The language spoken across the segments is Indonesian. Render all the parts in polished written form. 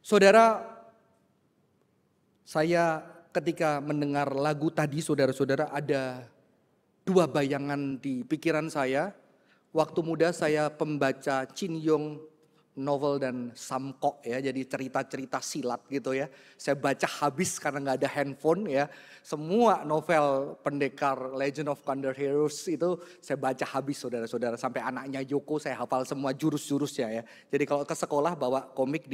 Saudara, saya ketika mendengar lagu tadi, saudara-saudara, ada dua bayangan di pikiran saya. Waktu muda saya pembaca Chin Yong novel dan Samkok ya, jadi cerita-cerita silat gitu ya. Saya baca habis karena nggak ada handphone ya. Semua novel pendekar Legend of Thunder Heroes itu saya baca habis saudara-saudara. Sampai anaknya Yoko saya hafal semua jurus-jurusnya ya. Jadi kalau ke sekolah bawa komik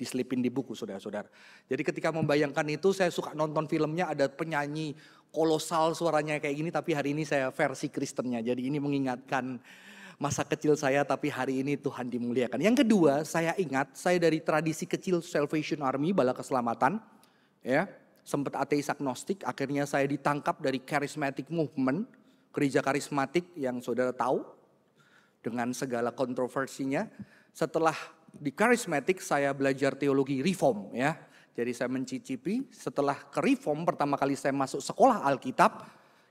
diselipin di buku saudara-saudara. Jadi ketika membayangkan itu saya suka nonton filmnya, ada penyanyi kolosal suaranya kayak gini, tapi hari ini saya versi Kristennya. Jadi ini mengingatkan masa kecil saya, tapi hari ini Tuhan dimuliakan. Yang kedua, saya ingat saya dari tradisi kecil Salvation Army, Bala Keselamatan, ya, sempat ateis agnostik. Akhirnya saya ditangkap dari Charismatic Movement, gereja karismatik yang saudara tahu, dengan segala kontroversinya. Setelah di Charismatic saya belajar teologi Reform, ya. Jadi saya mencicipi. Setelah ke Reform, pertama kali saya masuk sekolah Alkitab.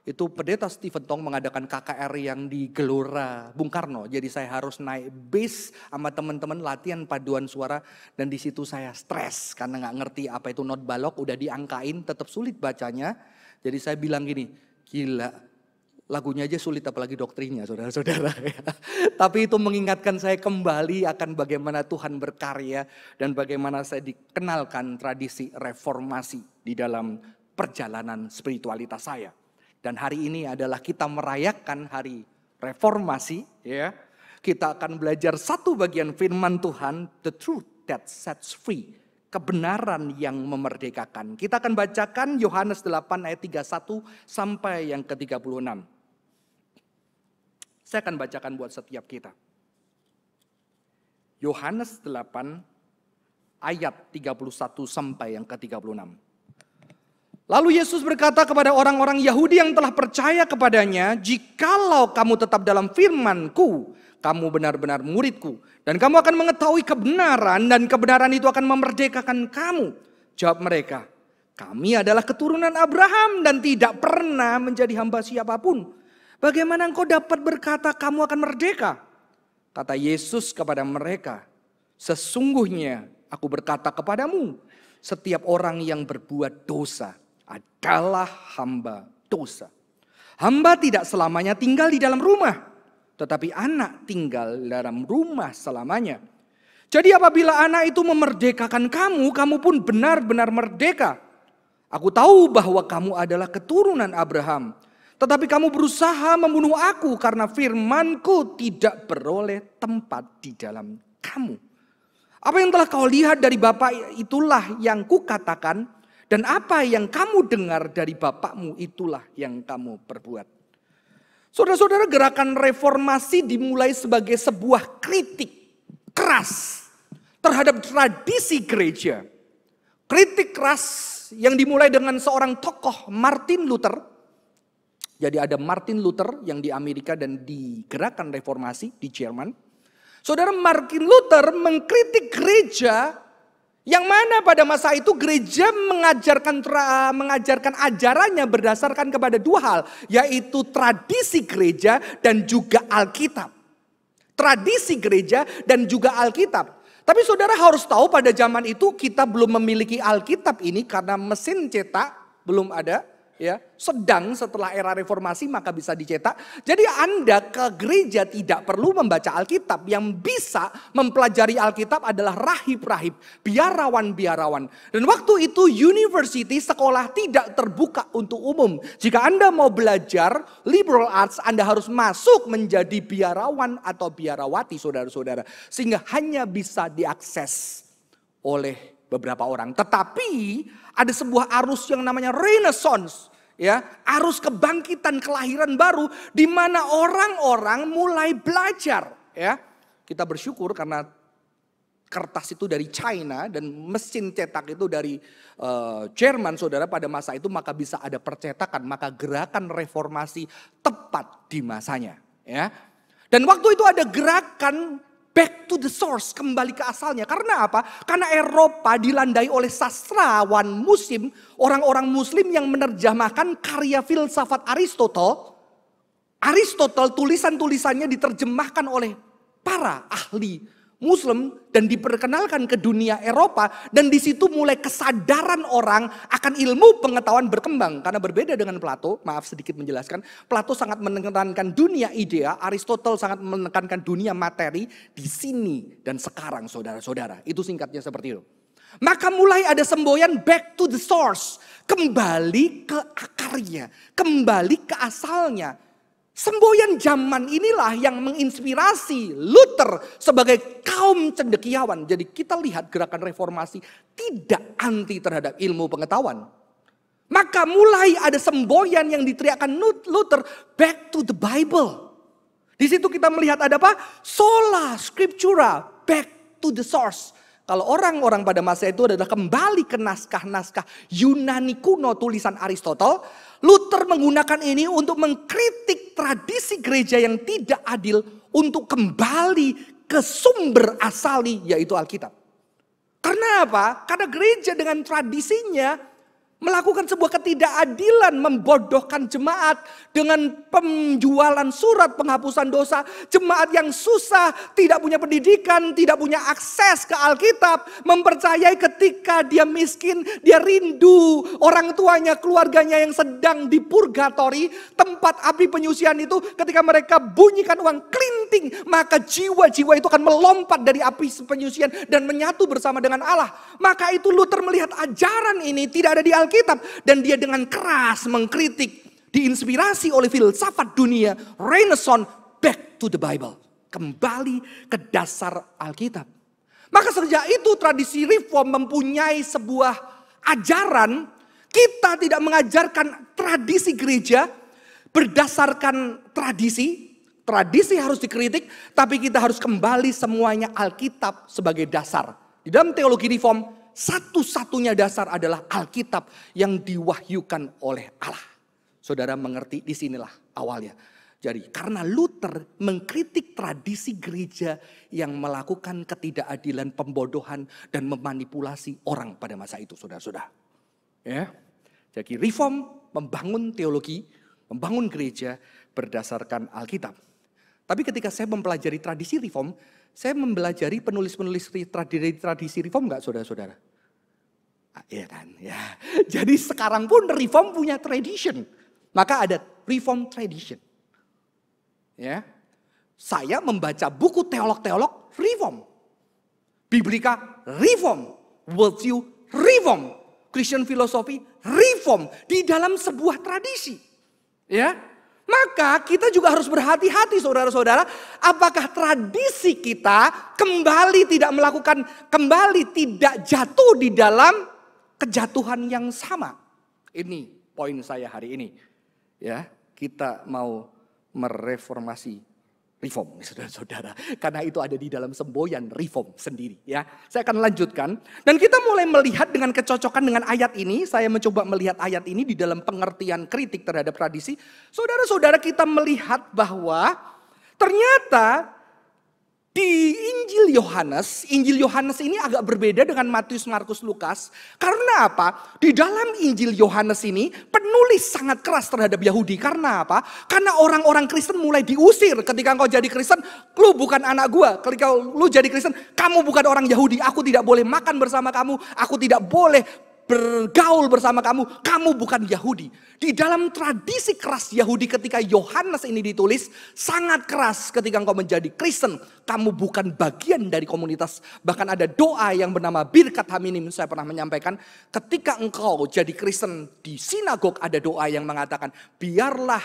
Itu pendeta Stephen Tong mengadakan KKR yang di Gelora Bung Karno. Jadi saya harus naik bis sama teman-teman latihan paduan suara. Dan di situ saya stres karena nggak ngerti apa itu not balok. Udah diangkain tetap sulit bacanya. Jadi saya bilang gini, gila lagunya aja sulit apalagi doktrinnya saudara-saudara. Tapi itu mengingatkan saya kembali akan bagaimana Tuhan berkarya. Dan bagaimana saya dikenalkan tradisi reformasi di dalam perjalanan spiritualitas saya. Dan hari ini adalah kita merayakan hari reformasi, ya. Kita akan belajar satu bagian firman Tuhan, the truth that sets free, kebenaran yang memerdekakan. Kita akan bacakan Yohanes 8 ayat 31 sampai yang ke-36. Saya akan bacakan buat setiap kita. Yohanes 8 ayat 31 sampai yang ke-36. Lalu Yesus berkata kepada orang-orang Yahudi yang telah percaya kepadanya, "Jikalau kamu tetap dalam firman-Ku, kamu benar-benar murid-Ku, dan kamu akan mengetahui kebenaran, dan kebenaran itu akan memerdekakan kamu." Jawab mereka, "Kami adalah keturunan Abraham dan tidak pernah menjadi hamba siapapun. Bagaimana engkau dapat berkata kamu akan merdeka?" Kata Yesus kepada mereka, "Sesungguhnya aku berkata kepadamu, setiap orang yang berbuat dosa adalah hamba dosa. Hamba tidak selamanya tinggal di dalam rumah, tetapi anak tinggal dalam rumah selamanya. Jadi apabila anak itu memerdekakan kamu, kamu pun benar-benar merdeka. Aku tahu bahwa kamu adalah keturunan Abraham, tetapi kamu berusaha membunuh aku karena firman-Ku tidak beroleh tempat di dalam kamu. Apa yang telah kau lihat dari Bapa itulah yang kukatakan, dan apa yang kamu dengar dari bapakmu itulah yang kamu perbuat." Saudara-saudara, gerakan reformasi dimulai sebagai sebuah kritik keras terhadap tradisi gereja. Kritik keras yang dimulai dengan seorang tokoh, Martin Luther. Jadi ada Martin Luther yang di Amerika dan di gerakan reformasi di Jerman. Saudara, Martin Luther mengkritik gereja yang mana pada masa itu gereja mengajarkan ajarannya berdasarkan kepada dua hal, yaitu tradisi gereja dan juga Alkitab. Tradisi gereja dan juga Alkitab. Tapi saudara harus tahu pada zaman itu kita belum memiliki Alkitab ini karena mesin cetak belum ada. Ya, sedang setelah era reformasi maka bisa dicetak. Jadi Anda ke gereja tidak perlu membaca Alkitab. Yang bisa mempelajari Alkitab adalah rahib-rahib, biarawan-biarawan. Dan waktu itu university, sekolah tidak terbuka untuk umum. Jika Anda mau belajar liberal arts, Anda harus masuk menjadi biarawan atau biarawati saudara-saudara. Sehingga hanya bisa diakses oleh beberapa orang. Tetapi ada sebuah arus yang namanya Renaissance, ya, arus kebangkitan kelahiran baru di mana orang-orang mulai belajar, ya. Kita bersyukur karena kertas itu dari China dan mesin cetak itu dari Jerman, saudara, pada masa itu maka bisa ada percetakan, maka gerakan reformasi tepat di masanya, ya. Dan waktu itu ada gerakan back to the source, kembali ke asalnya. Karena apa? Karena Eropa dilandai oleh sastrawan muslim, orang-orang muslim yang menerjemahkan karya filsafat Aristotle. Aristotle tulisan-tulisannya diterjemahkan oleh para ahli Muslim dan diperkenalkan ke dunia Eropa, dan di situ mulai kesadaran orang akan ilmu pengetahuan berkembang. Karena berbeda dengan Plato, maaf sedikit menjelaskan, Plato sangat menekankan dunia idea, Aristotle sangat menekankan dunia materi di sini dan sekarang saudara-saudara. Itu singkatnya seperti itu. Maka mulai ada semboyan back to the source, kembali ke akarnya, kembali ke asalnya. Semboyan zaman inilah yang menginspirasi Luther sebagai kaum cendekiawan. Jadi kita lihat gerakan reformasi tidak anti terhadap ilmu pengetahuan. Maka mulai ada semboyan yang diteriakkan Luther, back to the Bible. Di situ kita melihat ada apa? Sola scriptura, back to the source. Kalau orang-orang pada masa itu adalah kembali ke naskah-naskah Yunani kuno tulisan Aristotle, Luther menggunakan ini untuk mengkritik tradisi gereja yang tidak adil untuk kembali ke sumber asali, yaitu Alkitab. Karena apa? Karena gereja dengan tradisinya melakukan sebuah ketidakadilan, membodohkan jemaat dengan penjualan surat penghapusan dosa. Jemaat yang susah, tidak punya pendidikan, tidak punya akses ke Alkitab, mempercayai ketika dia miskin, dia rindu orang tuanya, keluarganya yang sedang di purgatori, tempat api penyucian itu, ketika mereka bunyikan uang klinting, maka jiwa-jiwa itu akan melompat dari api penyucian dan menyatu bersama dengan Allah. Maka itu Luther melihat ajaran ini tidak ada di Alkitab, dan dia dengan keras mengkritik, diinspirasi oleh filsafat dunia Renaissance, back to the Bible, kembali ke dasar Alkitab. Maka sejak itu tradisi reform mempunyai sebuah ajaran, kita tidak mengajarkan tradisi gereja berdasarkan tradisi. Tradisi harus dikritik, tapi kita harus kembali semuanya Alkitab sebagai dasar. Di dalam teologi reform, satu-satunya dasar adalah Alkitab yang diwahyukan oleh Allah. Saudara mengerti, disinilah awalnya. Jadi karena Luther mengkritik tradisi gereja yang melakukan ketidakadilan, pembodohan, dan memanipulasi orang pada masa itu, saudara-saudara. Ya. Jadi reform membangun teologi, membangun gereja berdasarkan Alkitab. Tapi ketika saya mempelajari tradisi reform, saya mempelajari penulis-penulis tradisi reform enggak, saudara-saudara? Iya kan, ya. Jadi sekarang pun reform punya tradition. Maka ada reform tradition. Ya. Saya membaca buku teolog-teolog reform. Biblika reform. Worldview reform. Christian philosophy reform. Di dalam sebuah tradisi. Ya. Maka kita juga harus berhati-hati, saudara-saudara. Apakah tradisi kita kembali tidak jatuh di dalam kejatuhan yang sama. Ini poin saya hari ini. Ya, kita mau mereformasi reform, saudara-saudara. Karena itu ada di dalam semboyan reform sendiri. Ya, saya akan lanjutkan. Dan kita mulai melihat dengan kecocokan dengan ayat ini. Saya mencoba melihat ayat ini di dalam pengertian kritik terhadap tradisi. Saudara-saudara, kita melihat bahwa ternyata di Injil Yohanes ini agak berbeda dengan Matius, Markus, Lukas. Karena apa? Di dalam Injil Yohanes ini penulis sangat keras terhadap Yahudi. Karena apa? Karena orang-orang Kristen mulai diusir. Ketika engkau jadi Kristen, lu bukan anak gua. Ketika lu jadi Kristen, kamu bukan orang Yahudi. Aku tidak boleh makan bersama kamu. Aku tidak boleh bergaul bersama kamu. Kamu bukan Yahudi. Di dalam tradisi keras Yahudi ketika Yohanes ini ditulis, sangat keras ketika engkau menjadi Kristen. Kamu bukan bagian dari komunitas. Bahkan ada doa yang bernama Birkat Haminim. Saya pernah menyampaikan, ketika engkau jadi Kristen, di sinagog ada doa yang mengatakan, biarlah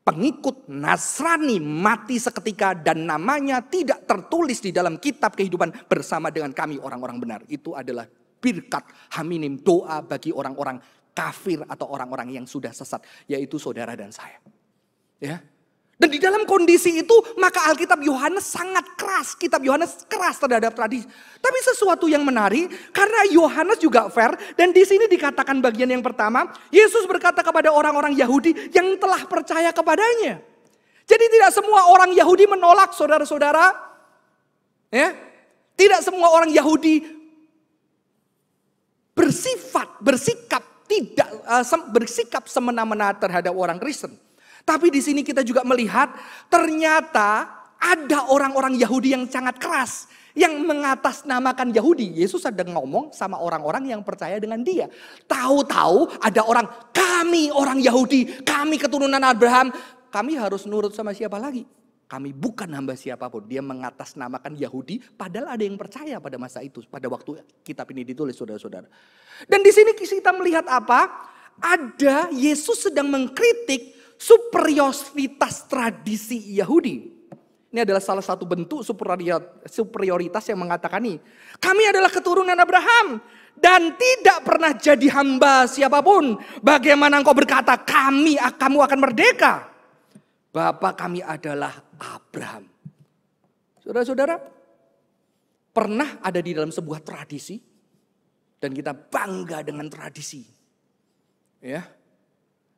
pengikut Nasrani mati seketika dan namanya tidak tertulis di dalam kitab kehidupan bersama dengan kami orang-orang benar. Itu adalah Birkat Haminim, doa bagi orang-orang kafir atau orang-orang yang sudah sesat, yaitu saudara dan saya. Ya. Dan di dalam kondisi itu, maka Alkitab Yohanes sangat keras. Kitab Yohanes keras terhadap tradisi. Tapi sesuatu yang menarik, karena Yohanes juga fair, dan di sini dikatakan bagian yang pertama, Yesus berkata kepada orang-orang Yahudi yang telah percaya kepadanya. Jadi tidak semua orang Yahudi menolak, saudara-saudara. Ya. Tidak semua orang Yahudi bersikap semena-mena terhadap orang Kristen. Tapi di sini kita juga melihat ternyata ada orang-orang Yahudi yang sangat keras, yang mengatasnamakan Yahudi. Yesus sedang ngomong sama orang-orang yang percaya dengan dia. Tahu-tahu ada orang, kami orang Yahudi, kami keturunan Abraham. Kami harus nurut sama siapa lagi? Kami bukan hamba siapapun. Dia mengatasnamakan Yahudi, padahal ada yang percaya pada masa itu, pada waktu kitab ini ditulis, saudara-saudara. Dan di sini kita melihat apa? Ada Yesus sedang mengkritik superioritas tradisi Yahudi. Ini adalah salah satu bentuk superioritas yang mengatakan ini. Kami adalah keturunan Abraham dan tidak pernah jadi hamba siapapun. Bagaimana engkau berkata kamu akan merdeka? Bapa kami adalah Abraham. Saudara-saudara, pernah ada di dalam sebuah tradisi dan kita bangga dengan tradisi. Ya,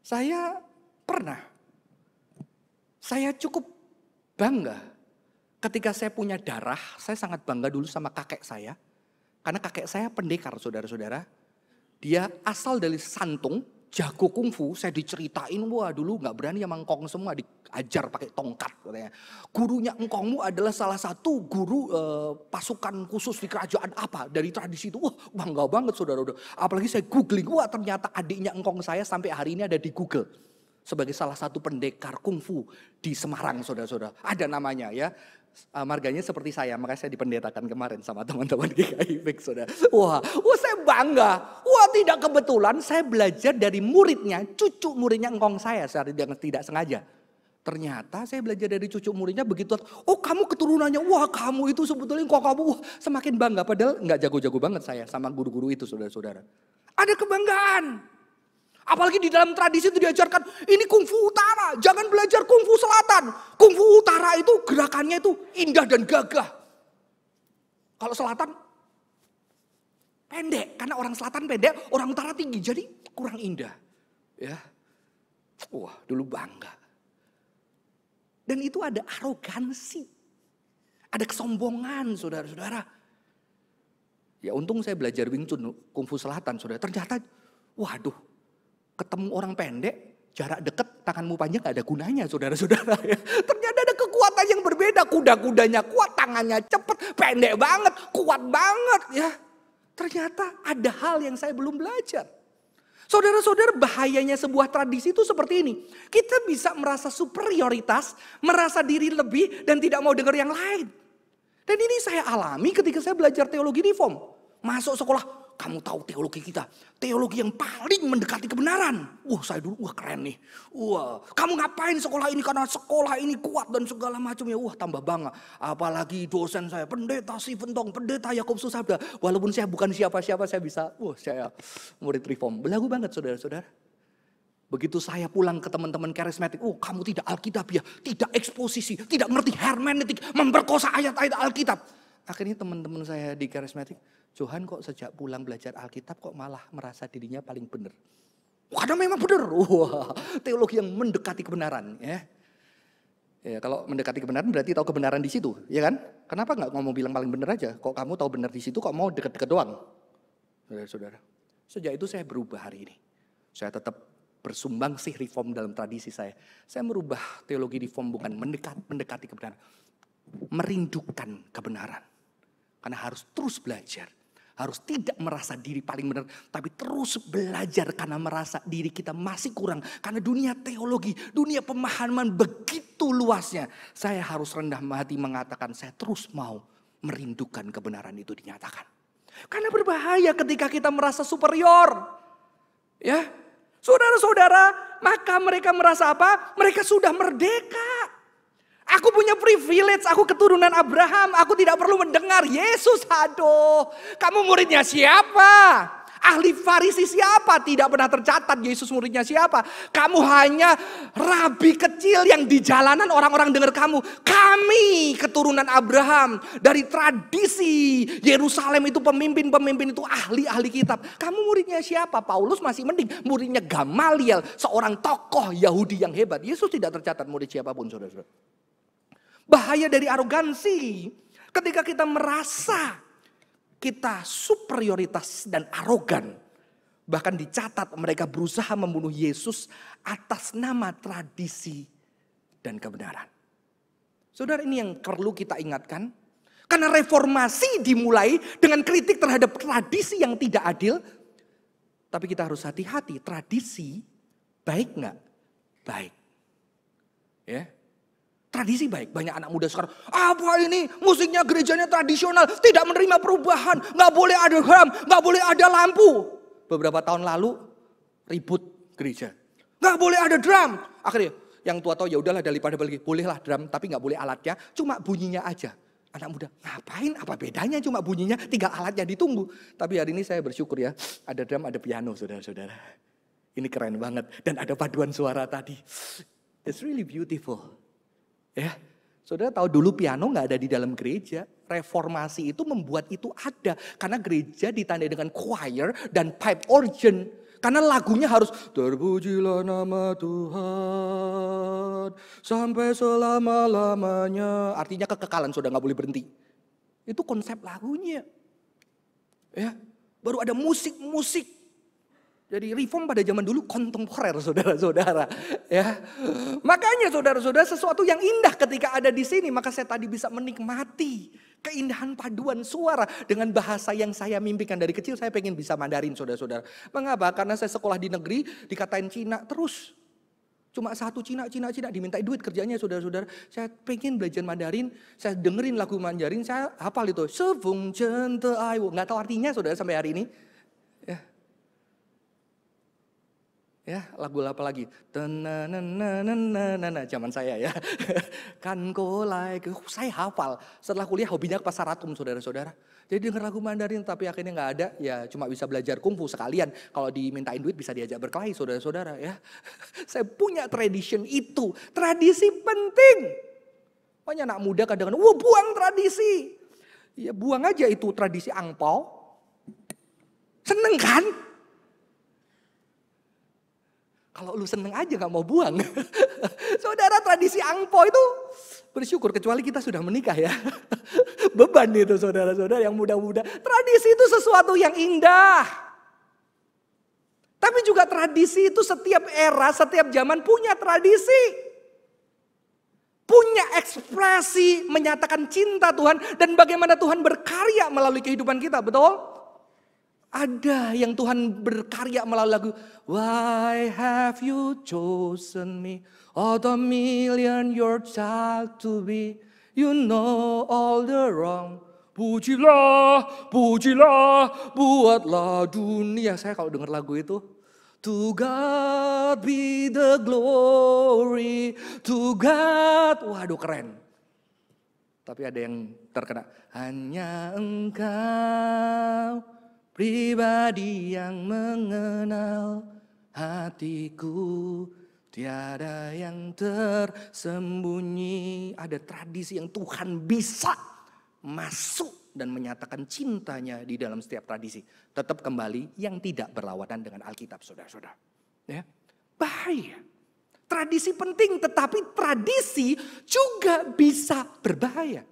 saya pernah. Saya cukup bangga ketika saya punya darah. Saya sangat bangga dulu sama kakek saya. Karena kakek saya pendekar, saudara-saudara. Dia asal dari Santung, jago kungfu. Saya diceritain, wah dulu gak berani sama engkong semua, diajar pakai tongkat katanya. Gurunya engkongmu adalah salah satu guru pasukan khusus di kerajaan apa. Dari tradisi itu, wah bangga banget saudara-saudara. Apalagi saya googling, wah ternyata adiknya engkong saya sampai hari ini ada di Google. Sebagai salah satu pendekar kungfu di Semarang, saudara-saudara. Ada namanya ya. Marganya seperti saya, makanya saya dipendetakan kemarin sama teman-teman GKI Fix, saudara. Wah, saya bangga. Wah, tidak kebetulan saya belajar dari muridnya, cucu muridnya engkong saya secara tidak sengaja. Ternyata saya belajar dari cucu muridnya begitu. Oh, kamu keturunannya. Wah, kamu itu sebetulnya kok kamu. Wah, semakin bangga. Padahal nggak jago-jago banget saya sama guru-guru itu, saudara-saudara. Ada kebanggaan. Apalagi di dalam tradisi itu diajarkan, ini kungfu utara, jangan belajar kungfu selatan. Kungfu utara itu gerakannya itu indah dan gagah. Kalau selatan pendek, karena orang selatan pendek, orang utara tinggi, jadi kurang indah. Ya, wah dulu bangga. Dan itu ada arogansi, ada kesombongan, saudara-saudara. Ya untung saya belajar Wing Chun, kungfu selatan, saudara. Ternyata, waduh. Ketemu orang pendek, jarak dekat, tanganmu panjang gak ada gunanya saudara-saudara. Ternyata ada kekuatan yang berbeda. Kuda-kudanya kuat, tangannya cepat, pendek banget, kuat banget ya. Ternyata ada hal yang saya belum belajar. Saudara-saudara, bahayanya sebuah tradisi itu seperti ini. Kita bisa merasa superioritas, merasa diri lebih dan tidak mau dengar yang lain. Dan ini saya alami ketika saya belajar teologi reform. Masuk sekolah. Kamu tahu teologi kita, teologi yang paling mendekati kebenaran. Wah saya dulu, wah keren nih. Wah kamu ngapain sekolah ini karena sekolah ini kuat dan segala macamnya. Wah tambah bangga. Apalagi dosen saya, pendeta Siventong, pendeta Yakub Susabda. Walaupun saya bukan siapa-siapa saya bisa, wah saya murid reform. Belagu banget saudara-saudara. Begitu saya pulang ke teman-teman karismatik, oh kamu tidak Alkitabiah, tidak eksposisi, tidak ngerti hermeneutik, memperkosa ayat-ayat Alkitab. Akhirnya teman-teman saya di karismatik, Johan kok sejak pulang belajar Alkitab kok malah merasa dirinya paling benar. Karena memang benar. Wah, teologi yang mendekati kebenaran. Ya, kalau mendekati kebenaran berarti tahu kebenaran di situ, ya kan? Kenapa nggak ngomong bilang paling benar aja? Kok kamu tahu benar di situ, kok mau deket-deket doang? Saudara-saudara, sejak itu saya berubah hari ini. Saya tetap bersumbang sih reform dalam tradisi saya. Saya merubah teologi reform bukan mendekati kebenaran, merindukan kebenaran. Karena harus terus belajar. Harus tidak merasa diri paling benar. Tapi terus belajar karena merasa diri kita masih kurang. Karena dunia teologi, dunia pemahaman begitu luasnya. Saya harus rendah hati mengatakan saya terus mau merindukan kebenaran itu dinyatakan. Karena berbahaya ketika kita merasa superior. Ya, saudara-saudara, maka mereka merasa apa? Mereka sudah merdeka. Aku punya privilege, aku keturunan Abraham, aku tidak perlu mendengar Yesus. Aduh, kamu muridnya siapa? Ahli Farisi siapa? Tidak pernah tercatat Yesus muridnya siapa. Kamu hanya rabi kecil yang di jalanan orang-orang dengar kamu. Kami keturunan Abraham, dari tradisi Yerusalem itu pemimpin-pemimpin itu ahli-ahli kitab. Kamu muridnya siapa? Paulus masih mending, muridnya Gamaliel, seorang tokoh Yahudi yang hebat. Yesus tidak tercatat murid siapapun, saudara-saudara. Bahaya dari arogansi. Ketika kita merasa kita superioritas dan arogan. Bahkan dicatat mereka berusaha membunuh Yesus atas nama tradisi dan kebenaran. Saudara, ini yang perlu kita ingatkan. Karena reformasi dimulai dengan kritik terhadap tradisi yang tidak adil. Tapi kita harus hati-hati, tradisi baik nggak? Baik. Ya. Tradisi baik, banyak anak muda sekarang, apa ini musiknya gerejanya tradisional, tidak menerima perubahan, nggak boleh ada drum, nggak boleh ada lampu. Beberapa tahun lalu ribut gereja, nggak boleh ada drum. Akhirnya yang tua tahu ya udahlah daripada bolehlah drum, tapi nggak boleh alatnya, cuma bunyinya aja. Anak muda, ngapain? Apa bedanya cuma bunyinya, 3 alatnya ditunggu. Tapi hari ini saya bersyukur ya, ada drum, ada piano saudara-saudara. Ini keren banget dan ada paduan suara tadi. It's really beautiful. Ya, saudara tahu dulu piano nggak ada di dalam gereja. Reformasi itu membuat itu ada. Karena gereja ditandai dengan choir dan pipe organ. Karena lagunya harus terpujilah nama Tuhan sampai selama-lamanya. Artinya kekekalan, saudara nggak boleh berhenti. Itu konsep lagunya. Ya, baru ada musik-musik. Jadi reform pada zaman dulu kontemporer saudara-saudara. Ya, makanya saudara-saudara sesuatu yang indah ketika ada di sini. Maka saya tadi bisa menikmati keindahan paduan suara dengan bahasa yang saya mimpikan dari kecil. Saya pengen bisa Mandarin saudara-saudara. Mengapa? Karena saya sekolah di negeri dikatain Cina terus. Cuma satu Cina dimintai duit kerjanya saudara-saudara. Saya pengen belajar Mandarin, saya dengerin lagu Mandarin, saya hafal itu. Sevung Cente Aiwo. Nggak tahu artinya saudara sampai hari ini. Ya, lagu apa lagi? Zaman saya ya. Kan kolai, saya hafal. Setelah kuliah hobinya ke pasar atom saudara-saudara. Jadi denger lagu Mandarin tapi akhirnya nggak ada, ya cuma bisa belajar kungfu sekalian. Kalau dimintain duit bisa diajak berkelahi saudara-saudara ya. Saya punya tradition itu, tradisi penting. Makanya anak muda kadang-kadang, wah buang tradisi. Ya buang aja itu tradisi angpau. Seneng kan? Kalau lu seneng aja gak mau buang. Saudara, tradisi angpo itu bersyukur kecuali kita sudah menikah ya. Beban itu saudara-saudara yang muda-muda. Tradisi itu sesuatu yang indah. Tapi juga tradisi itu setiap era, setiap zaman punya tradisi. Punya ekspresi menyatakan cinta Tuhan dan bagaimana Tuhan berkarya melalui kehidupan kita, betul? Ada yang Tuhan berkarya melalui lagu Why have you chosen me out of million your child to be. You know all the wrong. Pujilah, pujilah, buatlah dunia. Saya kalau dengar lagu itu, to God be the glory, to God. Waduh keren. Tapi ada yang terkena, hanya Engkau pribadi yang mengenal hatiku, tiada yang tersembunyi. Ada tradisi yang Tuhan bisa masuk dan menyatakan cintanya di dalam setiap tradisi. Tetap kembali yang tidak berlawanan dengan Alkitab, saudara-saudara. Ya, bahaya. Tradisi penting, tetapi tradisi juga bisa berbahaya.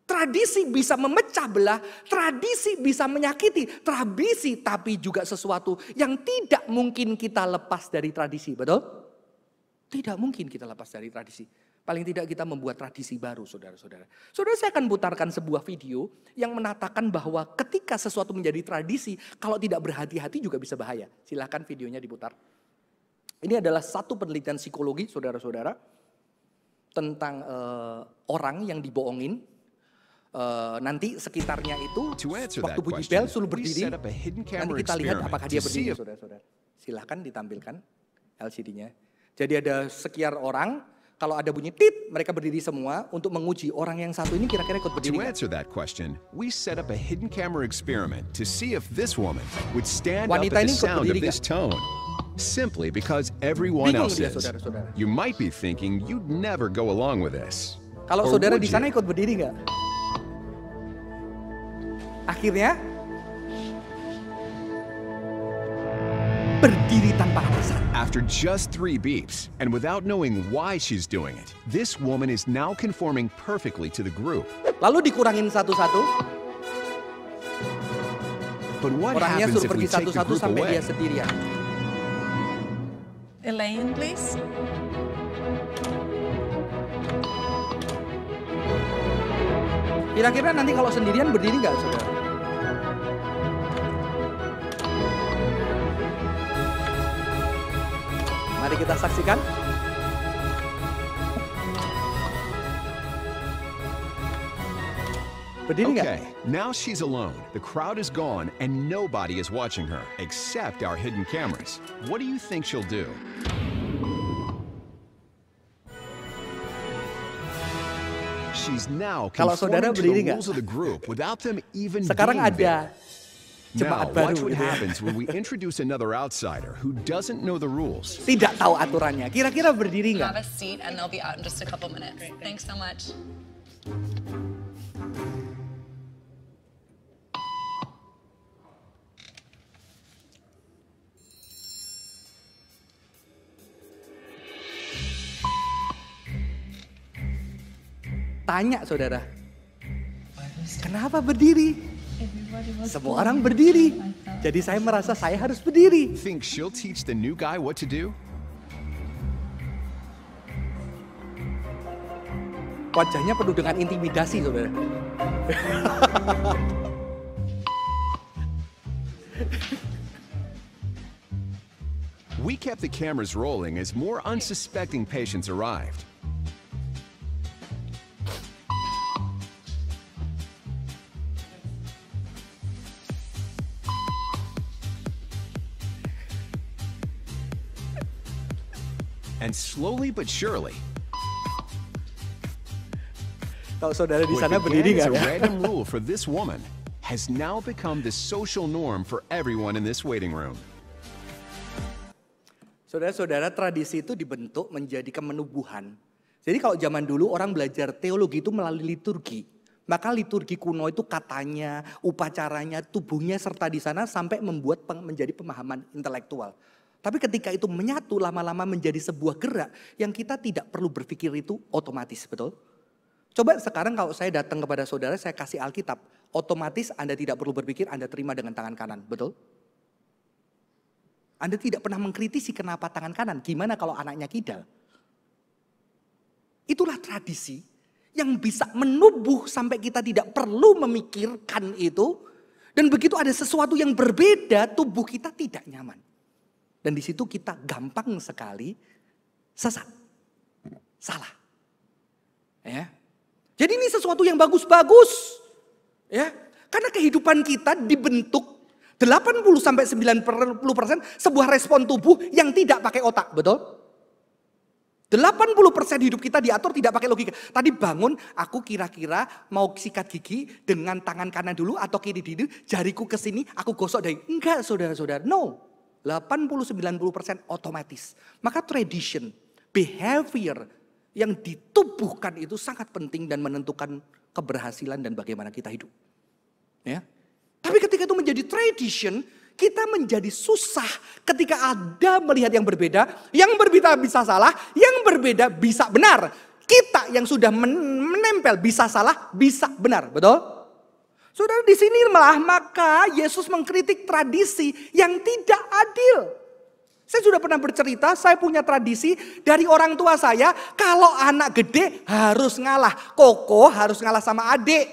Tradisi bisa memecah belah, tradisi bisa menyakiti, tradisi tapi juga sesuatu yang tidak mungkin kita lepas dari tradisi, betul? Tidak mungkin kita lepas dari tradisi. Paling tidak kita membuat tradisi baru, saudara-saudara. Saudara, saya akan putarkan sebuah video yang menatakan bahwa ketika sesuatu menjadi tradisi, kalau tidak berhati-hati juga bisa bahaya. Silahkan videonya diputar. Ini adalah satu penelitian psikologi, saudara-saudara, tentang orang yang dibohongin. Nanti sekitarnya itu waktu bunyi bel suruh berdiri. Nanti kita lihat apakah dia berdiri, saudara-saudara. Silahkan ditampilkan LCD-nya. Jadi ada sekian orang, kalau ada bunyi tit, mereka berdiri semua untuk menguji orang yang satu ini kira-kira ikut berdiri. To answer that question, we set up a hidden camera experiment to see if this woman would stand up at the sound of this tone. Simply because everyone else is. You might be thinking you'd never go along with this. Kalau saudara di sana ikut berdiri nggak? Akhirnya berdiri tanpa alasan. After just 3 beeps and without knowing why she's doing it, this woman is now conforming perfectly to the group. Lalu dikurangin satu-satu. But what orangnya happens suruh if we pergi take the satu-satu group sampai away? dia sendirian. Elaine, please. Kira-kira nanti kalau sendirian berdiri nggak, saudara? Mari kita saksikan. Berdiri nggak? Okay, now she's alone. The crowd is gone and nobody is watching her except our hidden cameras. What do you think she'll do? She's now conforming to the rules of the group without them even Sekarang being ada Now, jemaat baru. watch what happens when we introduce another outsider who doesn't know the rules. Tidak tahu aturannya. Kira-kira berdiri nggak? Have a seat and they'll be out in just a couple minutes. Thanks so much. Tanya, saudara. Kenapa berdiri? Semua orang berdiri. Jadi saya merasa saya harus berdiri. Think she'll teach the new guy what to do? Wajahnya penuh dengan intimidasi, saudara. We kept the cameras rolling as more unsuspecting patients arrived. And slowly but surely, kalau saudara di what sana berdiri began as nggak a ya? random rule for this woman has now become the social norm for everyone in this waiting room. Saudara-saudara, tradisi itu dibentuk menjadi kemenubuhan. Jadi kalau zaman dulu orang belajar teologi itu melalui liturgi. Maka liturgi kuno itu katanya, upacaranya, tubuhnya serta di sana sampai membuat menjadi pemahaman intelektual. Tapi ketika itu menyatu lama-lama menjadi sebuah gerak yang kita tidak perlu berpikir itu otomatis, betul? Coba sekarang kalau saya datang kepada saudara, saya kasih Alkitab. Otomatis Anda tidak perlu berpikir, Anda terima dengan tangan kanan, betul? Anda tidak pernah mengkritisi kenapa tangan kanan, gimana kalau anaknya kidal? Itulah tradisi yang bisa menubuh sampai kita tidak perlu memikirkan itu. Dan begitu ada sesuatu yang berbeda, tubuh kita tidak nyaman. Dan di situ kita gampang sekali sesat, salah. Ya. Jadi ini sesuatu yang bagus-bagus. Ya. Karena kehidupan kita dibentuk 80-90% sebuah respon tubuh yang tidak pakai otak, betul? 80% hidup kita diatur tidak pakai logika. Tadi bangun, aku kira-kira mau sikat gigi dengan tangan kanan dulu atau kiri dulu, jariku ke sini, aku gosok dari. Enggak, saudara-saudara, no. 80-90% otomatis. Maka tradition, behavior yang ditubuhkan itu sangat penting dan menentukan keberhasilan dan bagaimana kita hidup. Ya. Tapi ketika itu menjadi tradition, kita menjadi susah ketika ada melihat yang berbeda bisa salah, yang berbeda bisa benar. Kita yang sudah menempel bisa salah, bisa benar, betul? Saudara, di sini malah maka Yesus mengkritik tradisi yang tidak adil. Saya sudah pernah bercerita, saya punya tradisi dari orang tua saya, kalau anak gede harus ngalah, koko harus ngalah sama adik.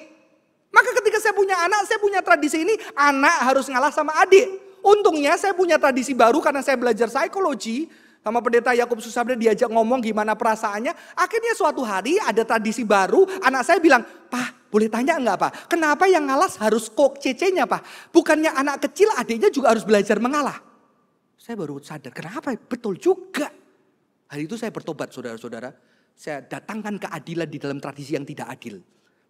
Maka ketika saya punya anak, saya punya tradisi ini, anak harus ngalah sama adik. Untungnya saya punya tradisi baru karena saya belajar psikologi. Sama pendeta Yakub Susabda diajak ngomong gimana perasaannya. Akhirnya suatu hari ada tradisi baru, anak saya bilang, "Pak, boleh tanya enggak Pak? Kenapa yang ngalah harus kok cece-nya Pak? Bukannya anak kecil adiknya juga harus belajar mengalah." Saya baru sadar, kenapa? Betul juga. Hari itu saya bertobat, saudara-saudara. Saya datangkan keadilan di dalam tradisi yang tidak adil.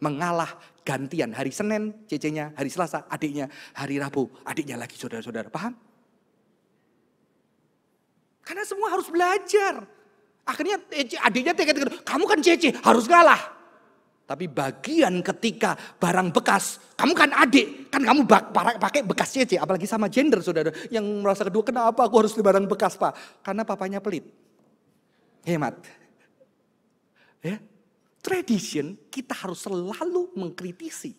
Mengalah gantian, hari Senin cece-nya, hari Selasa adiknya, hari Rabu adiknya lagi, saudara-saudara. Paham? Karena semua harus belajar. Akhirnya adiknya kamu kan cece, harus ngalah. Tapi bagian ketika barang bekas, kamu kan adik, kan kamu pakai bekas cece. Apalagi sama gender, saudara. Yang merasa kedua, kenapa aku harus di barang bekas Pak? Karena papanya pelit. Hemat. Ya. Tradition kita harus selalu mengkritisi.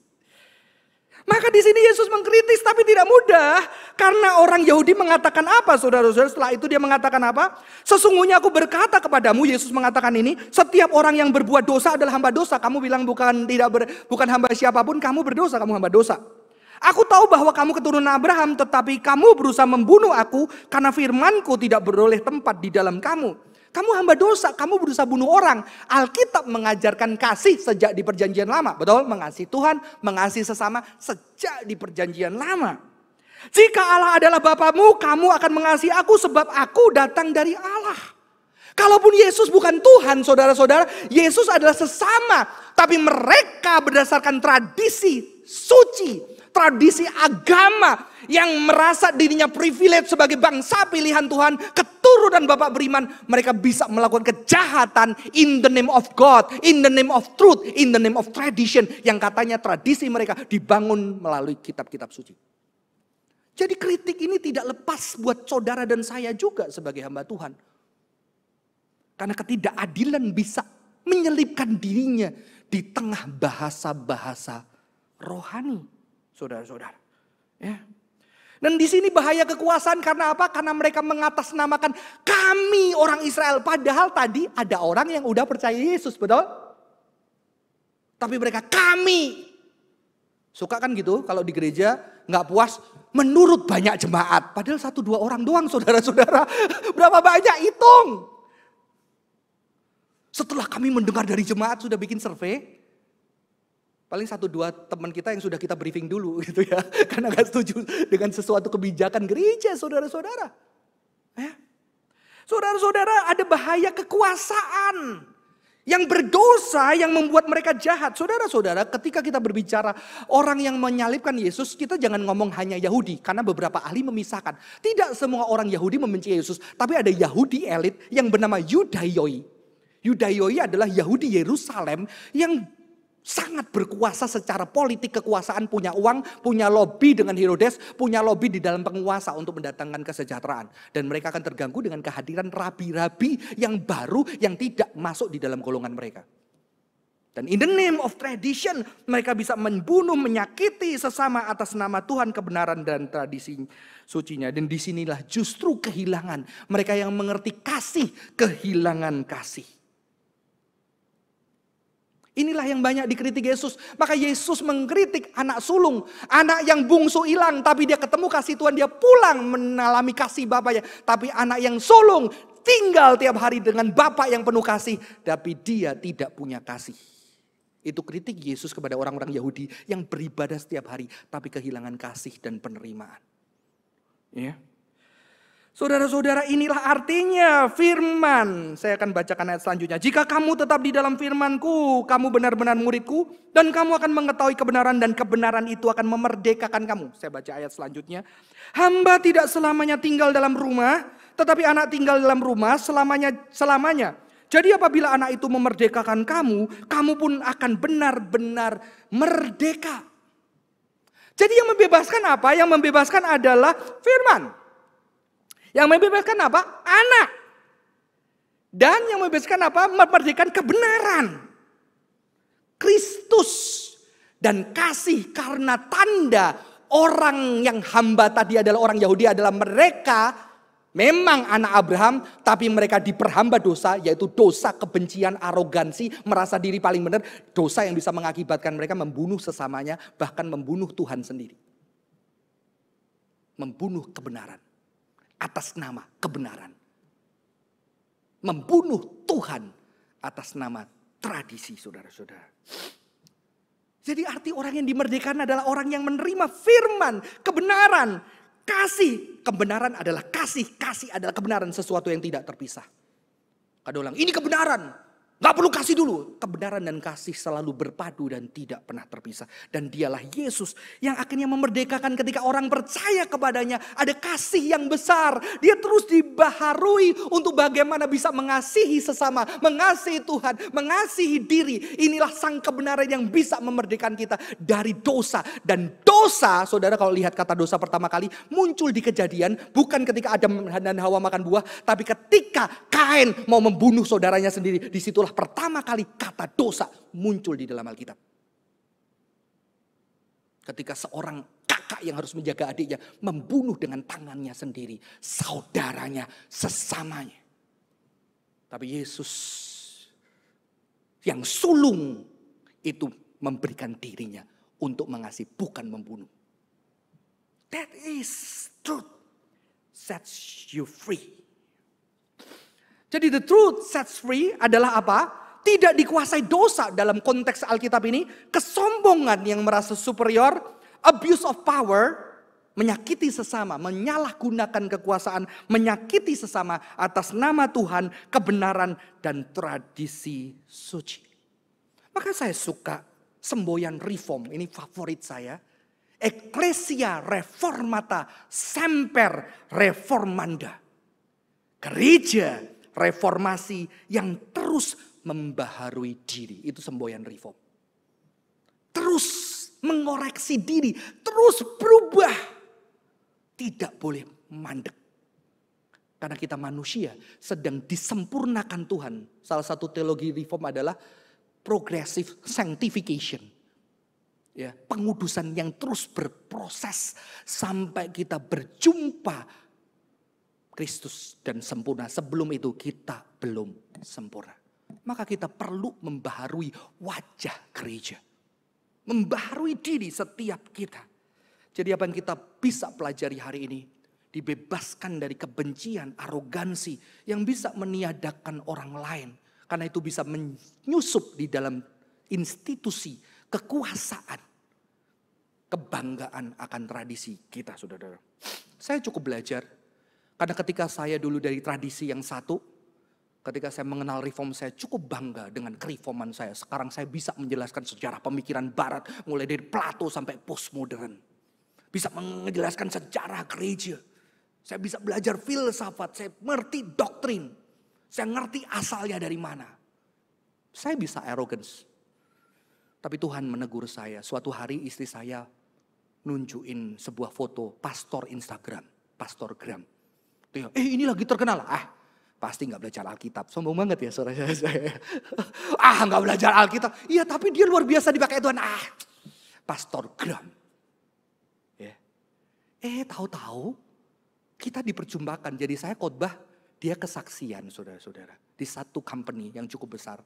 Maka di sini Yesus mengkritis tapi tidak mudah. Karena orang Yahudi mengatakan apa saudara-saudara? Setelah itu dia mengatakan apa? Sesungguhnya aku berkata kepadamu, Yesus mengatakan ini, setiap orang yang berbuat dosa adalah hamba dosa. Kamu bilang bukan hamba siapapun, kamu berdosa, kamu hamba dosa. Aku tahu bahwa kamu keturunan Abraham, tetapi kamu berusaha membunuh aku karena firmanku tidak beroleh tempat di dalam kamu. Kamu hamba dosa, kamu berusaha bunuh orang. Alkitab mengajarkan kasih sejak di perjanjian lama. Betul? Mengasihi Tuhan, mengasihi sesama sejak di perjanjian lama. Jika Allah adalah Bapamu, kamu akan mengasihi aku sebab aku datang dari Allah. Kalaupun Yesus bukan Tuhan, saudara-saudara, Yesus adalah sesama. Tapi mereka berdasarkan tradisi suci, tradisi agama yang merasa dirinya privilege sebagai bangsa pilihan Tuhan, keturunan Bapak beriman, mereka bisa melakukan kejahatan in the name of God, in the name of truth, in the name of tradition, yang katanya tradisi mereka dibangun melalui kitab-kitab suci. Jadi kritik ini tidak lepas buat saudara dan saya juga sebagai hamba Tuhan. Karena ketidakadilan bisa menyelipkan dirinya di tengah bahasa-bahasa rohani, saudara-saudara. Ya. Dan di sini bahaya kekuasaan karena apa? Karena mereka mengatasnamakan kami orang Israel. Padahal tadi ada orang yang udah percaya Yesus, betul? Tapi mereka kami. Suka kan gitu kalau di gereja nggak puas menurut banyak jemaat. Padahal 1-2 orang doang saudara-saudara. Berapa banyak hitung. Setelah kami mendengar dari jemaat sudah bikin survei. Paling 1-2 teman kita yang sudah kita briefing dulu gitu ya. Karena gak setuju dengan sesuatu kebijakan gereja saudara-saudara. Ya. Saudara-saudara ada bahaya kekuasaan. Yang berdosa yang membuat mereka jahat. Saudara-saudara ketika kita berbicara orang yang menyalibkan Yesus. Kita jangan ngomong hanya Yahudi. Karena beberapa ahli memisahkan. Tidak semua orang Yahudi membenci Yesus. Tapi ada Yahudi elit yang bernama Yudaioi. Yudaioi adalah Yahudi Yerusalem yang sangat berkuasa secara politik, kekuasaan, punya uang, punya lobby dengan Herodes, punya lobby di dalam penguasa untuk mendatangkan kesejahteraan. Dan mereka akan terganggu dengan kehadiran rabi-rabi yang baru yang tidak masuk di dalam golongan mereka. Dan in the name of tradition, mereka bisa membunuh, menyakiti sesama atas nama Tuhan, kebenaran dan tradisi sucinya. Dan disinilah justru kehilangan. Mereka yang mengerti kasih, kehilangan kasih. Inilah yang banyak dikritik Yesus. Maka Yesus mengkritik anak sulung. Anak yang bungsu hilang tapi dia ketemu kasih Tuhan. Dia pulang mengalami kasih bapaknya. Tapi anak yang sulung tinggal tiap hari dengan bapak yang penuh kasih. Tapi dia tidak punya kasih. Itu kritik Yesus kepada orang-orang Yahudi yang beribadah setiap hari. Tapi kehilangan kasih dan penerimaan. Ya. Saudara-saudara, inilah artinya firman. Saya akan bacakan ayat selanjutnya. Jika kamu tetap di dalam firman-Ku, kamu benar-benar murid-Ku, dan kamu akan mengetahui kebenaran, dan kebenaran itu akan memerdekakan kamu. Saya baca ayat selanjutnya. Hamba tidak selamanya tinggal dalam rumah, tetapi anak tinggal dalam rumah selamanya. Jadi apabila anak itu memerdekakan kamu, kamu pun akan benar-benar merdeka. Jadi yang membebaskan apa? Yang membebaskan adalah firman. Yang membebaskan apa? Anak. Dan yang membebaskan apa? Memerdekakan kebenaran. Kristus dan kasih karena tanda orang yang hamba tadi adalah orang Yahudi adalah mereka memang anak Abraham tapi mereka diperhamba dosa, yaitu dosa kebencian, arogansi, merasa diri paling benar, dosa yang bisa mengakibatkan mereka membunuh sesamanya, bahkan membunuh Tuhan sendiri. Membunuh kebenaran. Atas nama kebenaran. Membunuh Tuhan atas nama tradisi, saudara-saudara. Jadi arti orang yang dimerdekakan adalah orang yang menerima firman, kebenaran, kasih. Kebenaran adalah kasih, kasih adalah kebenaran, sesuatu yang tidak terpisah. Ada orang, ini kebenaran. Gak perlu kasih dulu. Kebenaran dan kasih selalu berpadu dan tidak pernah terpisah. Dan dialah Yesus yang akhirnya memerdekakan ketika orang percaya kepadanya. Ada kasih yang besar. Dia terus dibaharui untuk bagaimana bisa mengasihi sesama. Mengasihi Tuhan. Mengasihi diri. Inilah sang kebenaran yang bisa memerdekakan kita dari dosa. Dan dosa, saudara kalau lihat kata dosa pertama kali muncul di Kejadian. Bukan ketika Adam dan Hawa makan buah. Tapi ketika Kain mau membunuh saudaranya sendiri. Disitulah pertama kali kata dosa muncul di dalam Alkitab. Ketika seorang kakak yang harus menjaga adiknya membunuh dengan tangannya sendiri saudaranya sesamanya. Tapi Yesus yang sulung itu memberikan dirinya untuk mengasihi, bukan membunuh. That is truth sets you free. Jadi the truth sets free adalah apa? Tidak dikuasai dosa dalam konteks Alkitab ini. Kesombongan yang merasa superior, abuse of power, menyakiti sesama, menyalahgunakan kekuasaan, menyakiti sesama atas nama Tuhan, kebenaran dan tradisi suci. Maka saya suka semboyan reform, ini favorit saya. Ecclesia reformata semper reformanda. Gereja reformasi yang terus membaharui diri. Itu semboyan reform. Terus mengoreksi diri. Terus berubah. Tidak boleh mandek. Karena kita manusia sedang disempurnakan Tuhan. Salah satu teologi reform adalah progressive sanctification. Ya, pengudusan yang terus berproses sampai kita berjumpa Kristus dan sempurna. Sebelum itu kita belum sempurna. Maka kita perlu membaharui wajah gereja. Membaharui diri setiap kita. Jadi apa yang kita bisa pelajari hari ini. Dibebaskan dari kebencian, arogansi. Yang bisa meniadakan orang lain. Karena itu bisa menyusup di dalam institusi kekuasaan. Kebanggaan akan tradisi kita, saudara. Saya cukup belajar. Karena ketika saya dulu dari tradisi yang satu. Ketika saya mengenal reform, saya cukup bangga dengan kereforman saya. Sekarang saya bisa menjelaskan sejarah pemikiran barat. Mulai dari Plato sampai postmodern. Bisa menjelaskan sejarah gereja. Saya bisa belajar filsafat. Saya mengerti doktrin. Saya ngerti asalnya dari mana. Saya bisa arrogance. Tapi Tuhan menegur saya. Suatu hari istri saya nunjukin sebuah foto pastor Instagram. Pastor Gram. Ini lagi terkenal. Pasti gak belajar Alkitab. Sombong banget ya saudara saya. Gak belajar Alkitab. Iya tapi dia luar biasa dipakai Tuhan. Pastor Gram. Ya. Tahu-tahu kita diperjumpakan. Jadi saya khotbah, dia kesaksian saudara-saudara. Di satu company yang cukup besar.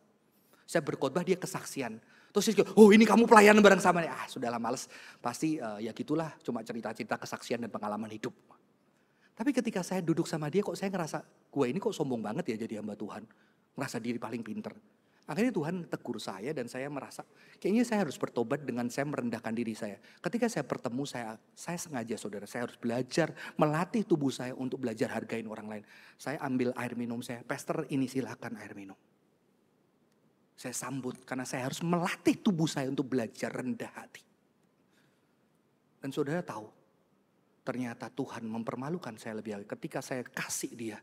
Saya berkhotbah, dia kesaksian. Terus dia ini kamu pelayanan bareng sama dia. Sudahlah males. Pasti ya gitulah, cuma cerita-cerita kesaksian dan pengalaman hidup. Tapi ketika saya duduk sama dia, kok saya ngerasa, gue ini kok sombong banget ya jadi hamba Tuhan. Ngerasa diri paling pinter. Akhirnya Tuhan tegur saya dan saya merasa, kayaknya saya harus bertobat dengan saya merendahkan diri saya. Ketika saya bertemu, saya sengaja saudara, saya harus belajar, melatih tubuh saya untuk belajar hargain orang lain. Saya ambil air minum saya, Pastor ini silakan air minum. Saya sambut karena saya harus melatih tubuh saya untuk belajar rendah hati. Dan saudara tahu, ternyata Tuhan mempermalukan saya lebih lagi. Ketika saya kasih dia,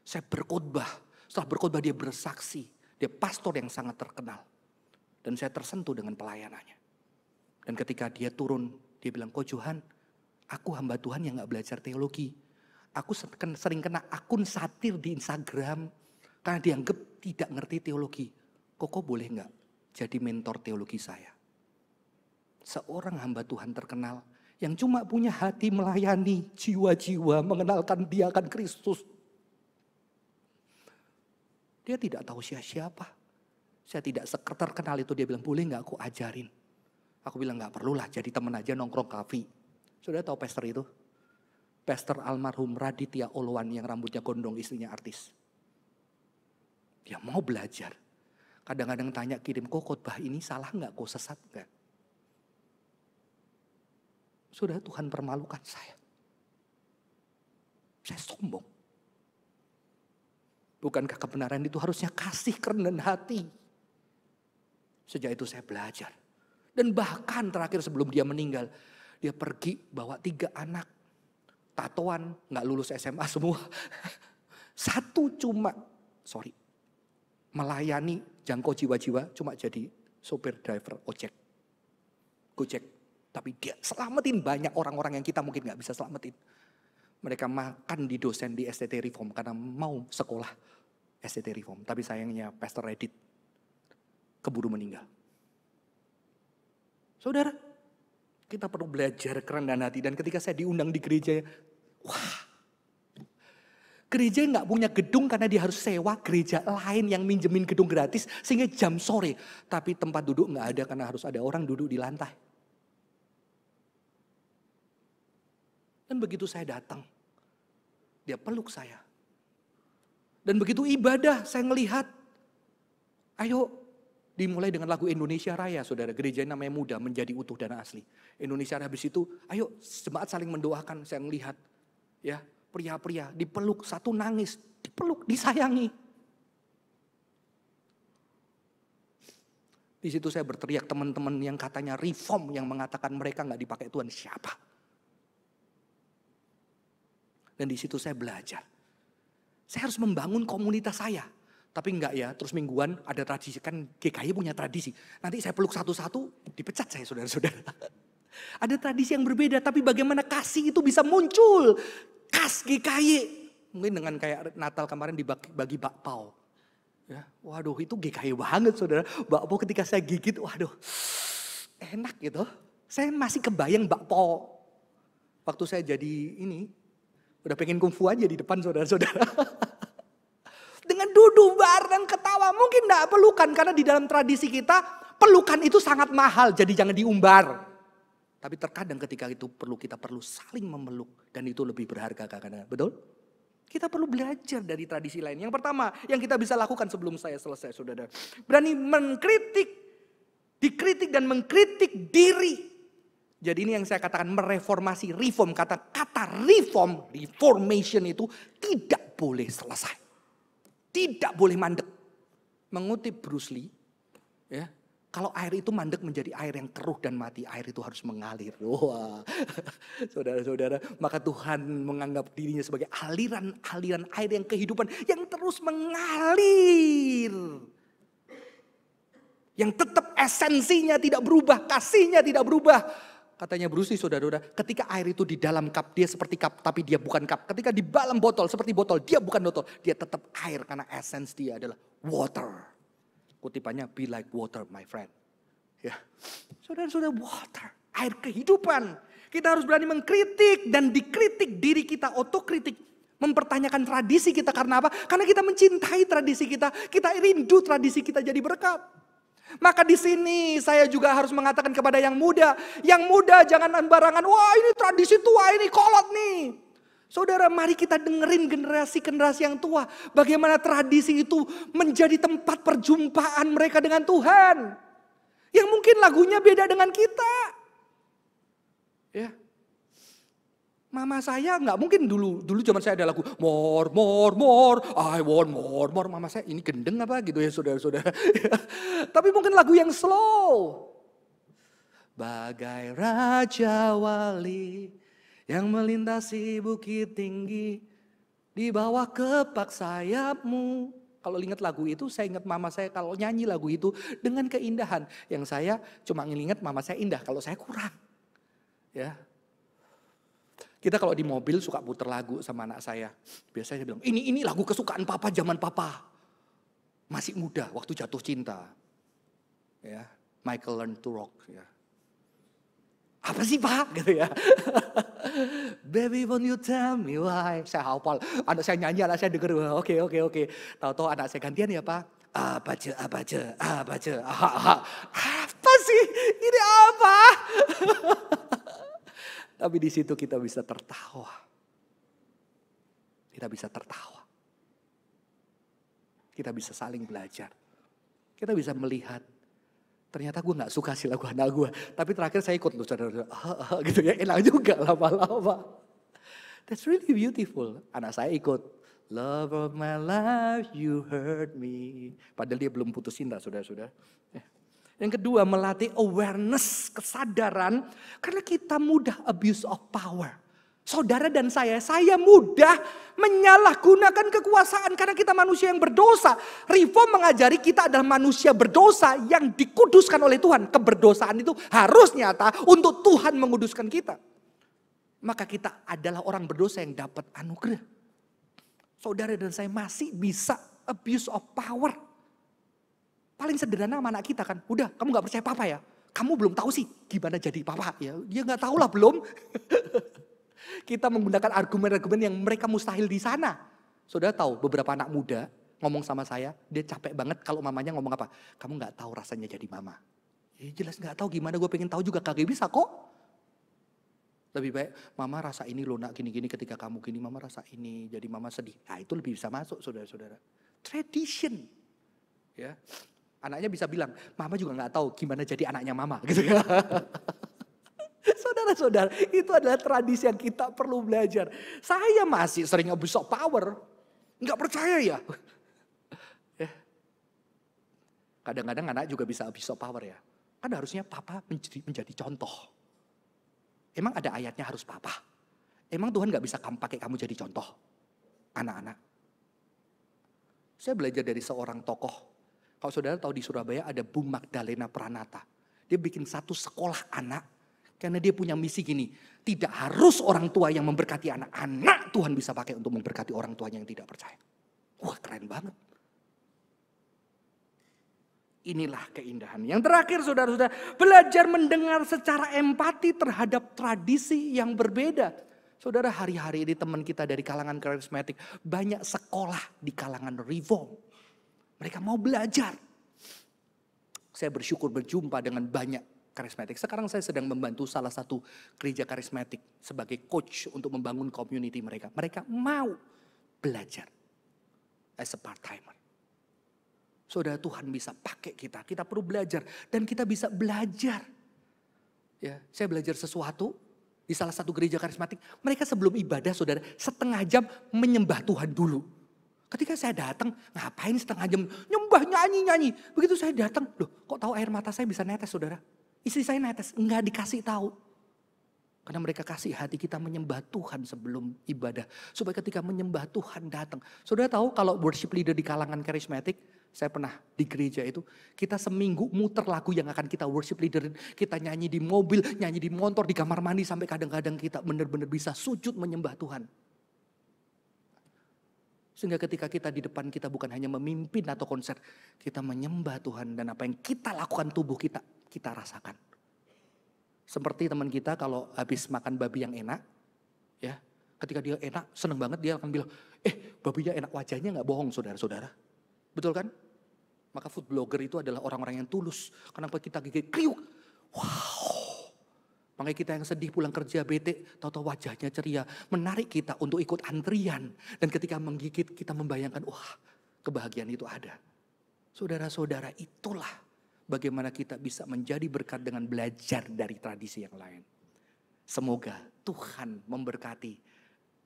saya berkhotbah. Setelah berkhotbah dia bersaksi. Dia pastor yang sangat terkenal. Dan saya tersentuh dengan pelayanannya. Dan ketika dia turun, dia bilang, kok Johan, aku hamba Tuhan yang gak belajar teologi. Aku sering kena akun satir di Instagram. Karena dianggap tidak ngerti teologi. Kok boleh gak jadi mentor teologi saya? Seorang hamba Tuhan terkenal. Yang cuma punya hati melayani jiwa-jiwa, mengenalkan dia akan Kristus. Dia tidak tahu siapa. Saya tidak terkenal itu, dia bilang, boleh gak aku ajarin? Aku bilang gak perlulah, jadi teman aja nongkrong kafe. Sudah tahu pastor itu? Pastor almarhum Raditya Olowan yang rambutnya gondrong, istrinya artis. Dia mau belajar. Kadang-kadang tanya, kirim kok khotbah ini salah gak? Kok sesat gak? Sudah Tuhan permalukan saya. Saya sombong. Bukankah kebenaran itu harusnya kasih kerendahan hati? Sejak itu saya belajar. Dan bahkan terakhir sebelum dia meninggal. Dia pergi bawa 3 anak. Tatoan, gak lulus SMA semua. Satu cuma, melayani jangkau jiwa-jiwa cuma jadi sopir driver ojek. Gojek. Tapi dia selamatin banyak orang-orang yang kita mungkin gak bisa selamatin. Mereka makan di dosen di STT Reform karena mau sekolah STT Reform. Tapi sayangnya Pastor Reddit keburu meninggal. Saudara, Kita perlu belajar kerendahan hati. Dan ketika saya diundang di gereja, wah, gereja nggak punya gedung karena dia harus sewa gereja lain yang minjemin gedung gratis sehingga jam sore. Tapi tempat duduk nggak ada karena harus ada orang duduk di lantai. Dan begitu saya datang, dia peluk saya. Dan begitu ibadah saya ngelihat, ayo dimulai dengan lagu Indonesia Raya, saudara. Gereja namanya Muda Menjadi Utuh dan Asli. Indonesia Raya, habis itu, ayo jemaat saling mendoakan. Saya melihat, ya pria-pria dipeluk, satu nangis, dipeluk, disayangi. Di situ saya berteriak, teman-teman yang katanya reform, yang mengatakan mereka nggak dipakai Tuhan, siapa? Dan di situ saya belajar. Saya harus membangun komunitas saya. Tapi enggak ya, terus mingguan ada tradisi. Kan GKI punya tradisi. Nanti saya peluk satu-satu, dipecat saya saudara-saudara. Ada tradisi yang berbeda, tapi bagaimana kasih itu bisa muncul. Kas GKI. Mungkin dengan kayak Natal kemarin dibagi bakpao. Ya, waduh itu GKI banget saudara. Bakpao ketika saya gigit, waduh enak gitu. Saya masih kebayang bakpao. Waktu saya jadi ini, udah pengen kungfu aja di depan saudara-saudara. Dengan duduk bareng ketawa. Mungkin gak pelukan. Karena di dalam tradisi kita pelukan itu sangat mahal. Jadi jangan diumbar. Tapi terkadang ketika itu kita perlu saling memeluk. Dan itu lebih berharga kadang-kadang. Betul? Kita perlu belajar dari tradisi lain. Yang pertama yang kita bisa lakukan sebelum saya selesai saudara. Berani mengkritik. Dikritik dan mengkritik diri. Jadi ini yang saya katakan mereformasi, reform. Kata reform, reformation itu tidak boleh selesai. Tidak boleh mandek. Mengutip Bruce Lee, ya, kalau air itu mandek menjadi air yang keruh dan mati, air itu harus mengalir. Wah, saudara-saudara, maka Tuhan menganggap dirinya sebagai aliran-aliran air yang kehidupan yang terus mengalir. Yang tetap esensinya tidak berubah, kasihnya tidak berubah. Katanya Bruce Lee, saudara-saudara, ketika air itu di dalam cup, dia seperti cup, tapi dia bukan cup. Ketika di dalam botol, seperti botol, dia bukan botol. Dia tetap air, karena esens dia adalah water. Kutipannya, be like water, my friend. Ya, saudara-saudara, water, air kehidupan. Kita harus berani mengkritik dan dikritik diri kita, otokritik. Mempertanyakan tradisi kita, karena apa? Karena kita mencintai tradisi kita. Kita rindu tradisi kita jadi berkat. Maka di sini saya juga harus mengatakan kepada yang muda. Yang muda jangan sembarangan, wah ini tradisi tua, ini kolot nih. Saudara, mari kita dengerin generasi-generasi yang tua. Bagaimana tradisi itu menjadi tempat perjumpaan mereka dengan Tuhan. Yang mungkin lagunya beda dengan kita. Ya. Mama saya nggak mungkin dulu zaman saya ada lagu more, I want more. Mama saya ini gendeng apa gitu ya saudara-saudara. Tapi mungkin lagu yang slow. Bagai raja wali yang melintasi bukit tinggi di bawah kepak sayapmu. Kalau ingat lagu itu, saya ingat mama saya kalau nyanyi lagu itu dengan keindahan. Yang saya cuma ingat mama saya indah, kalau saya kurang. Ya. Kita kalau di mobil suka puter lagu sama anak saya. Biasanya saya bilang, ini lagu kesukaan papa zaman papa. Masih muda, waktu jatuh cinta. Ya, Michael Learn to Rock. Ya. Apa sih pak? Gitu ya. Baby won't you tell me why. Saya hafal, anak saya nyanyi, anak saya denger. Oke. Tahu-tahu anak saya gantian ya pak. Apa sih? Ini apa? Tapi di situ kita bisa tertawa. Kita bisa tertawa. Kita bisa saling belajar. Kita bisa melihat. Ternyata gue gak suka sih lagu anak gue. Tapi terakhir saya ikut loh. Gitu ya, enak juga lama-lama. That's really beautiful. Anak saya ikut. Love of my life, you hurt me. Padahal dia belum putus cinta, saudara-saudara. Yang kedua, melatih awareness, kesadaran. Karena kita mudah abuse of power. Saudara dan saya mudah menyalahgunakan kekuasaan. Karena kita manusia yang berdosa. Reform mengajari kita adalah manusia berdosa yang dikuduskan oleh Tuhan. Keberdosaan itu harus nyata untuk Tuhan menguduskan kita. Maka kita adalah orang berdosa yang dapat anugerah. Saudara dan saya masih bisa abuse of power. Paling sederhana sama anak kita kan, udah kamu gak percaya papa ya. kamu belum tahu sih gimana jadi papa. Ya, dia nggak tahu lah belum. Kita menggunakan argumen-argumen yang mereka mustahil di sana. Saudara tahu beberapa anak muda ngomong sama saya, dia capek banget kalau mamanya ngomong apa. Kamu nggak tahu rasanya jadi mama. Ya jelas nggak tahu gimana, gue pengen tahu juga kagak bisa kok. Lebih baik mama rasa ini loh nak gini-gini ketika kamu gini, mama rasa ini jadi mama sedih. Nah itu lebih bisa masuk saudara-saudara. Tradition. Ya. Anaknya bisa bilang, mama juga nggak tahu gimana jadi anaknya mama gitu ya. Saudara-saudara, itu adalah tradisi yang kita perlu belajar. Saya masih sering abuse of power. Nggak percaya ya. Kadang-kadang anak juga bisa abuse of power ya. Kan harusnya papa menjadi contoh. Emang ada ayatnya harus papa? Emang Tuhan nggak bisa pakai kamu jadi contoh? Anak-anak. Saya belajar dari seorang tokoh. Kalau saudara tahu di Surabaya ada Bu Magdalena Pranata. Dia bikin satu sekolah anak. Karena dia punya misi gini. Tidak harus orang tua yang memberkati anak-anak. Tuhan bisa pakai untuk memberkati orang tuanya yang tidak percaya. Wah keren banget. Inilah keindahan. Yang terakhir saudara-saudara. Belajar mendengar secara empati terhadap tradisi yang berbeda. Saudara hari-hari ini teman kita dari kalangan karismatik. Banyak sekolah di kalangan reform. Mereka mau belajar. Saya bersyukur berjumpa dengan banyak karismatik. Sekarang saya sedang membantu salah satu gereja karismatik sebagai coach untuk membangun community mereka. Mereka mau belajar as a part-timer. Saudara Tuhan bisa pakai kita. Kita perlu belajar dan kita bisa belajar. Ya, saya belajar sesuatu di salah satu gereja karismatik. Mereka sebelum ibadah saudara setengah jam menyembah Tuhan dulu. Ketika saya datang, ngapain setengah jam nyembah nyanyi-nyanyi. Begitu saya datang, loh kok tahu air mata saya bisa netes saudara? Istri saya netes, enggak dikasih tahu. Karena mereka kasih hati kita menyembah Tuhan sebelum ibadah. Supaya ketika menyembah Tuhan datang. Saudara tahu kalau worship leader di kalangan karismatik, saya pernah di gereja itu, kita seminggu muter lagu yang akan kita worship leader. Kita nyanyi di mobil, nyanyi di motor, di kamar mandi. Sampai kadang-kadang kita benar-benar bisa sujud menyembah Tuhan. Sehingga ketika kita di depan kita bukan hanya memimpin atau konser. Kita menyembah Tuhan dan apa yang kita lakukan tubuh kita rasakan. Seperti teman kita kalau habis makan babi yang enak. Ya, ketika dia enak, seneng banget dia akan bilang, babinya enak, wajahnya gak bohong saudara-saudara. Betul kan? Maka food blogger itu adalah orang-orang yang tulus. Kenapa kita gigit kriuk? Wow. Makanya kita yang sedih pulang kerja bete, tahu-tahu wajahnya ceria, menarik kita untuk ikut antrian. Dan ketika menggigit kita membayangkan, wah kebahagiaan itu ada. Saudara-saudara itulah bagaimana kita bisa menjadi berkat dengan belajar dari tradisi yang lain. Semoga Tuhan memberkati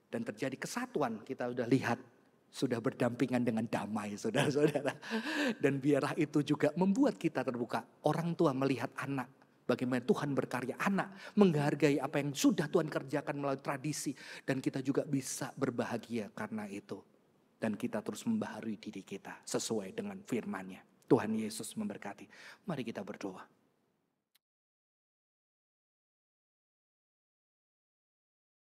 dan terjadi kesatuan. Kita sudah lihat, sudah berdampingan dengan damai saudara-saudara. Dan biarlah itu juga membuat kita terbuka. Orang tua melihat anak. Bagaimana Tuhan berkarya, anak menghargai apa yang sudah Tuhan kerjakan melalui tradisi. Dan kita juga bisa berbahagia karena itu. Dan kita terus membaharui diri kita sesuai dengan firman-Nya. Tuhan Yesus memberkati. Mari kita berdoa.